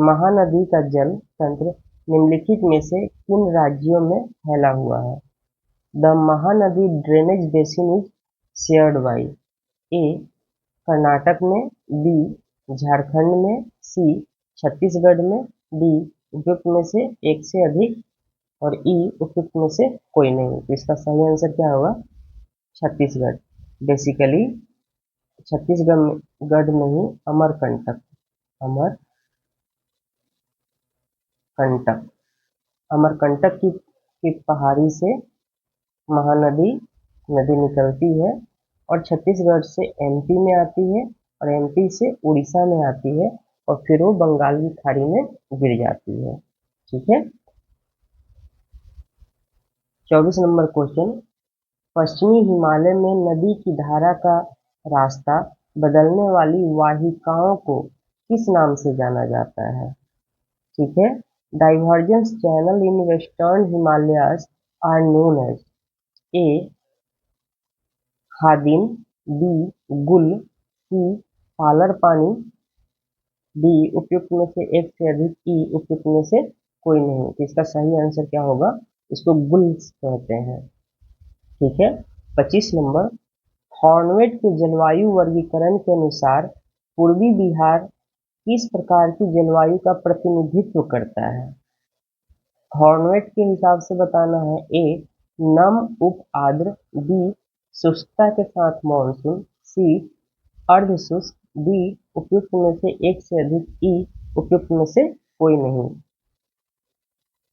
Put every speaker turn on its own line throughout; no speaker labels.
महानदी का जल तंत्र निम्नलिखित में से किन राज्यों में फैला हुआ है? The Mahanadi drainage basin is shared by A Karnataka में, बी झारखंड में, सी छत्तीसगढ़ में, डी उपयुक्त में से एक से अधिक और ई उपयुक्त में से कोई नहीं। तो इसका सही आंसर क्या होगा? छत्तीसगढ़। बेसिकली छत्तीसगढ़ में ही अमरकंटक की पहाड़ी से महानदी नदी निकलती है और छत्तीसगढ़ से एमपी में आती है और एमपी से उड़ीसा में आती है और फिर वो बंगाल की खाड़ी में गिर जाती है। ठीक है। 24 नंबर क्वेश्चन, पश्चिमी हिमालय में नदी की धारा का रास्ता बदलने वाली वाहिकाओं को किस नाम से जाना जाता है? ठीक है। Divergence channel in western Himalayas are known as A khadin, B gul, C parlour पानी, डी उपयुक्त में से एक से अधिक, ई उपयुक्त में से कोई नहीं। तो इसका सही आंसर क्या होगा? इसको गुल्स कहते हैं। ठीक है। 25 नंबर, हॉर्नवेट के जलवायु वर्गीकरण के अनुसार पूर्वी बिहार किस प्रकार की जलवायु का प्रतिनिधित्व करता है? हॉर्नवेट के हिसाब से बताना है। ए नम उप आर्द्र, बी शुष्कता के साथ मानसून, सी अर्ध शुष्क, डी उपयुक्त में से एक से अधिक, ई उपयुक्त में से कोई नहीं।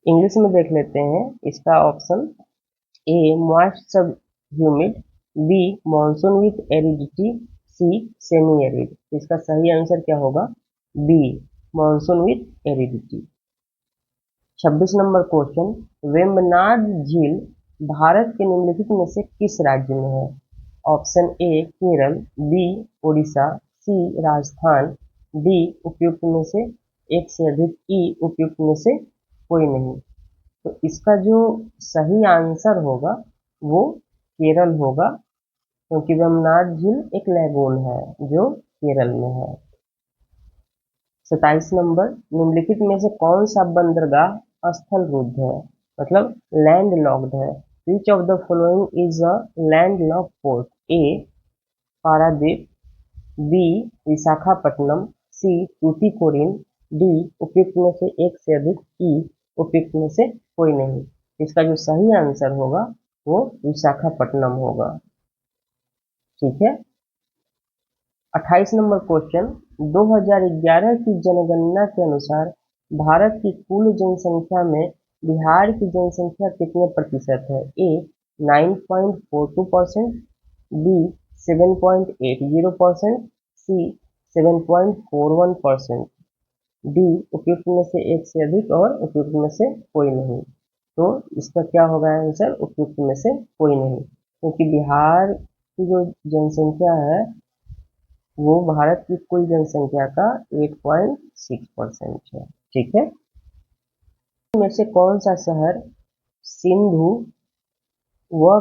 इंग्लिश में देख लेते हैं इसका option. A moist sub humid, B monsoon with aridity, C semi arid. इसका सही आंसर क्या होगा? B monsoon with aridity. 26 number question, Vembanad झील भारत के निम्नलिखित में से किस राज्य में है? Option A Kerala, B Orissa, C Rajasthan, D उपयुक्त में से एक से अधिक, ई उपयुक्त में से कोई नहीं। तो इसका जो सही आंसर होगा वो केरल होगा, क्योंकि वेम्बनाड झील एक लैगून है जो केरल में है। 27 नंबर, निम्नलिखित में से कौन सा बंदरगाह स्थल रुद्ध है, मतलब लैंड लॉक्ड है? Which of the following is a land lock port? A Paradip, B Visakhapatnam, C Tuticorin, D उपयुक्त में से एक से अधिक, ई उपयुक्त में से कोई नहीं। इसका जो सही आंसर होगा वो विशाखापट्टनम होगा। ठीक है। 28 नंबर क्वेश्चन, 2011 की जनगणना के अनुसार भारत की कुल जनसंख्या में बिहार की जनसंख्या कितने प्रतिशत है? ए 9.42%, बी 7.80%, सी 7.41%, डी उपयुक्त में से एक से अधिक और उपयुक्त में से कोई नहीं। तो इसका क्या होगा आंसर? उपयुक्त में से कोई नहीं, क्योंकि बिहार की जो जनसंख्या है वो भारत की कुल जनसंख्या का 8.6% है। ठीक है। में से कौन सा शहर सिंधु व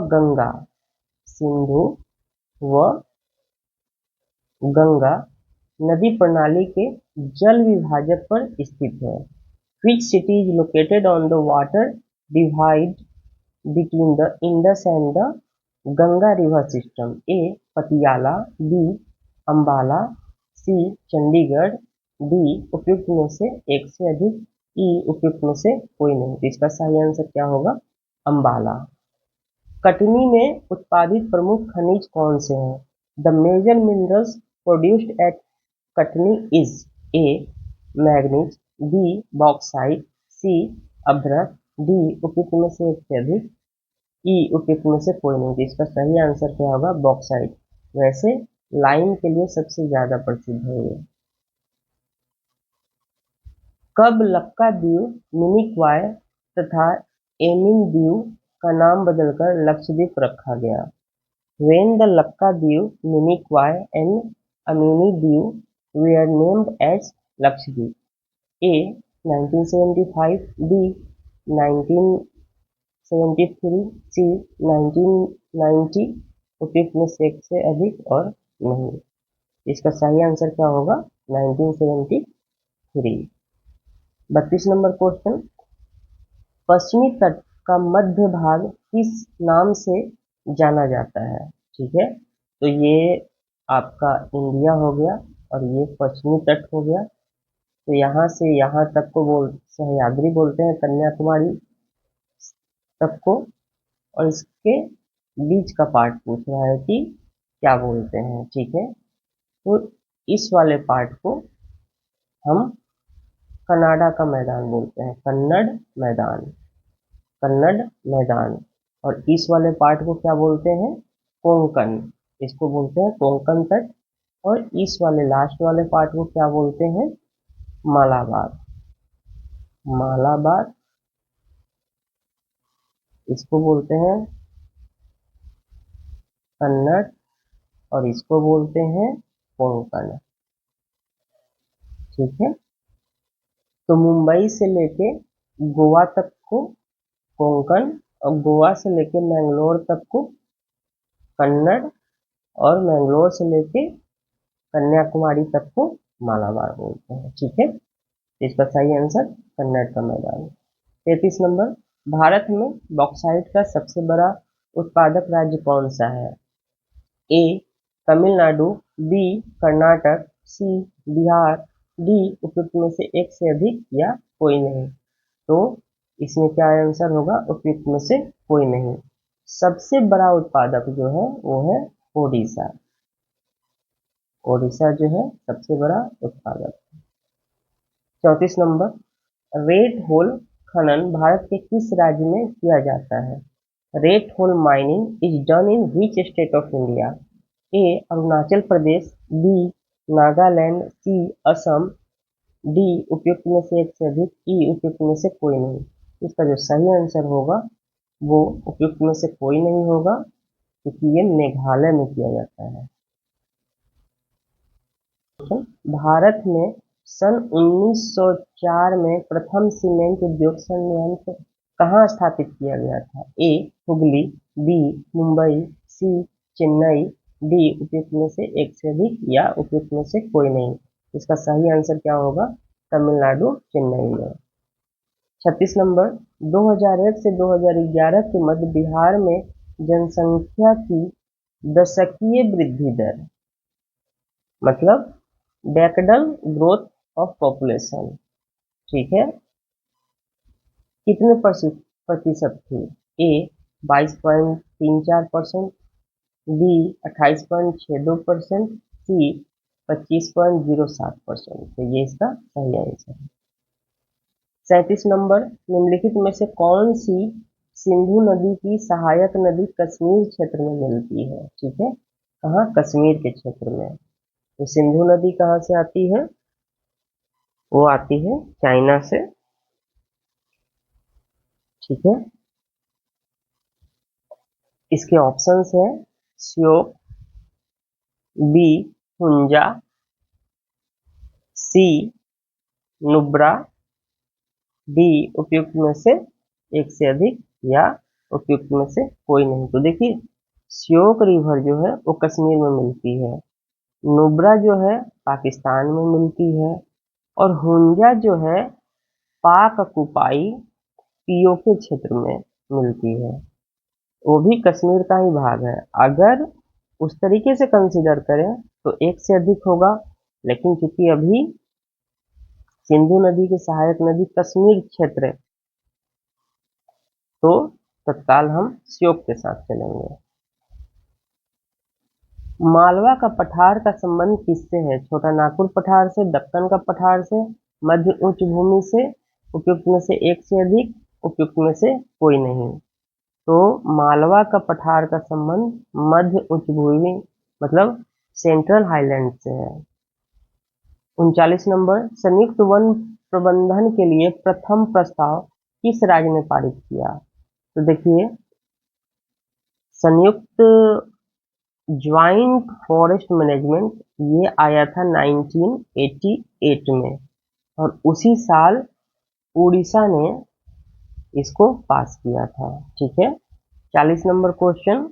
गंगा नदी प्रणाली के जल विभाजक पर स्थित है? Which city is located on the water divide between the Indus and the Ganga river system? A Patiala, B Ambala, C Chandigarh, D उपयुक्त में से एक से अधिक, ई उपयुक्त में से कोई नहीं। तो इसका सही आंसर क्या होगा? अम्बाला। कटनी में उत्पादित प्रमुख खनिज कौन से हैं? The major minerals produced at Katni is A manganese, B bauxite, C अभ्रक, डी उपयुक्त में से एक से अधिक, ई उपयुक्त में से कोई नहीं। इसका सही आंसर क्या होगा? बॉक्साइट। वैसे लाइम के लिए सबसे ज्यादा प्रसिद्ध है ये। कब लक्काद्वीप मिनिकॉय तथा एमिनद्वीप का नाम बदलकर लक्षद्वीप रखा गया? When the Lakkadweep, Minicoy and Aminidweep were named as Lakshadweep? A 1975, B 1973, C 1990, उपयुक्त में से एक से अधिक और नहीं। इसका सही आंसर क्या होगा? 1973। 32 नंबर क्वेश्चन, पश्चिमी तट का मध्य भाग किस नाम से जाना जाता है? ठीक है, तो ये आपका इंडिया हो गया और ये पश्चिमी तट हो गया। तो यहाँ से यहाँ तक को सह्याद्री बोलते हैं, कन्याकुमारी तक को। और इसके बीच का पार्ट पूछ रहा है कि क्या बोलते हैं। ठीक है, तो इस वाले पार्ट को हम कनाडा का मैदान बोलते हैं, कन्नड़ मैदान, कन्नड़ मैदान। और इस वाले पार्ट को क्या बोलते हैं? कोंकण, इसको बोलते हैं कोंकण तट। और इस वाले लास्ट वाले पार्ट को क्या बोलते हैं? मालाबार, मालाबार इसको बोलते हैं कन्नड़, और इसको बोलते हैं कोंकण। ठीक है, तो मुंबई से लेके गोवा तक को कोंकण, और गोवा से लेके मैंगलोर तक को कन्नड़, और मैंगलोर से लेके कन्याकुमारी तक को मालाबार बोलते हैं। ठीक है, इसका सही आंसर कन्नड़ का मैदान। 33 नंबर, भारत में बॉक्साइट का सबसे बड़ा उत्पादक राज्य कौन सा है? ए तमिलनाडु, बी कर्नाटक, सी बिहार, डी उपयुक्त में से एक से अधिक या कोई नहीं। तो इसमें क्या आंसर होगा? उपयुक्त में से कोई नहीं। सबसे बड़ा उत्पादक जो है वो है ओडिशा, ओडिशा जो है सबसे बड़ा उत्पादक। 34 नंबर, रेड होल खनन भारत के किस राज्य में किया जाता है? Rat hole mining is done in which state of India? A Arunachal Pradesh, B Nagaland, C Assam, D उपयुक्त में से एक से अधिक, ई उपयुक्त में से कोई नहीं। इसका जो सही आंसर होगा वो उपयुक्त में से कोई नहीं होगा, क्योंकि ये मेघालय में किया जाता है। भारत में सन 1904 में प्रथम सीमेंट उद्योग संयंत्र कहाँ स्थापित किया गया था? ए हुगली, बी मुंबई, सी चेन्नई, डी उपयुक्त में से एक से अधिक या उपयुक्त में से कोई नहीं। इसका सही आंसर क्या होगा? तमिलनाडु, चेन्नई में। 36 नंबर, 2001 से 2011 के मध्य बिहार में जनसंख्या की दशकीय वृद्धि दर, मतलब डेकेडल ग्रोथ ऑफ पॉपुलेशन, ठीक है, कितने प्रतिशत थी? ए 22.34%, बी 28.62%, सी 25.07%। तो ये इसका सही आंसर है। 37 नंबर, निम्नलिखित में से कौन सी सिंधु नदी की सहायक नदी कश्मीर क्षेत्र में मिलती है? ठीक है, कहाँ? कश्मीर के क्षेत्र में। तो सिंधु नदी कहाँ से आती है? वो आती है चाइना से। ठीक है, इसके ऑप्शंस है श्योक, बी हुंजा, सी नुब्रा, डी उपयुक्त में से एक से अधिक या उपयुक्त में से कोई नहीं। तो देखिए, श्योक रिवर जो है वो कश्मीर में मिलती है, नुब्रा जो है पाकिस्तान में मिलती है, और हुंजा जो है पाक अकुपाई पीओके क्षेत्र में मिलती है, वो भी कश्मीर का ही भाग है। अगर उस तरीके से कंसीडर करें तो एक से अधिक होगा, लेकिन चूंकि अभी सिंधु नदी की सहायक नदी कश्मीर क्षेत्र है, तो तत्काल हम श्योक के साथ चलेंगे। मालवा का पठार का संबंध किससे है? छोटा नागपुर पठार से, दक्कन का पठार से, मध्य उच्च भूमि से, उपयुक्त में से एक से अधिक, उपयुक्त में से कोई नहीं। तो मालवा का पठार का संबंध मध्य उच्च भूमि, मतलब सेंट्रल हाईलैंड से है। 39 नंबर, संयुक्त वन प्रबंधन के लिए प्रथम प्रस्ताव किस राज्य ने पारित किया? तो देखिए, संयुक्त ज्वाइंट फॉरेस्ट मैनेजमेंट ये आया था 1988 में, और उसी साल उड़ीसा ने इसको पास किया था। ठीक है, 40 नंबर क्वेश्चन,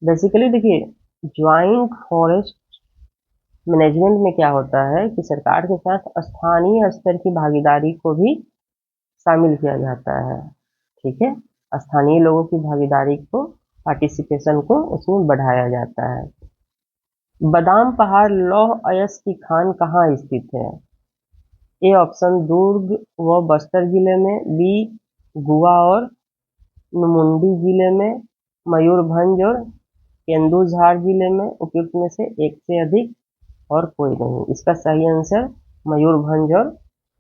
बेसिकली देखिए, ज्वाइंट फॉरेस्ट मैनेजमेंट में क्या होता है कि सरकार के साथ स्थानीय स्तर की भागीदारी को भी शामिल किया जाता है। ठीक है, स्थानीय लोगों की भागीदारी को, पार्टिसिपेशन को उसमें बढ़ाया जाता है। बादाम पहाड़ लौह अयस्क की खान कहाँ स्थित है? ए ऑप्शन दुर्ग व बस्तर जिले में, बी गोवा और मुंडी जिले में, मयूरभंज और केंदुझार जिले में, उपयुक्त में से एक से अधिक और कोई नहीं। इसका सही आंसर मयूरभंज और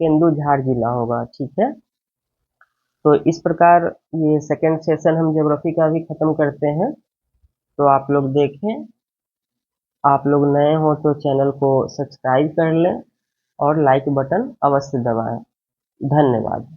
केंदुझार जिला होगा। ठीक है, तो इस प्रकार ये सेकंड सेशन हम ज्योग्राफी का भी खत्म करते हैं। तो आप लोग देखें, आप लोग नए हो तो चैनल को सब्सक्राइब कर लें और लाइक बटन अवश्य दबाएं। धन्यवाद।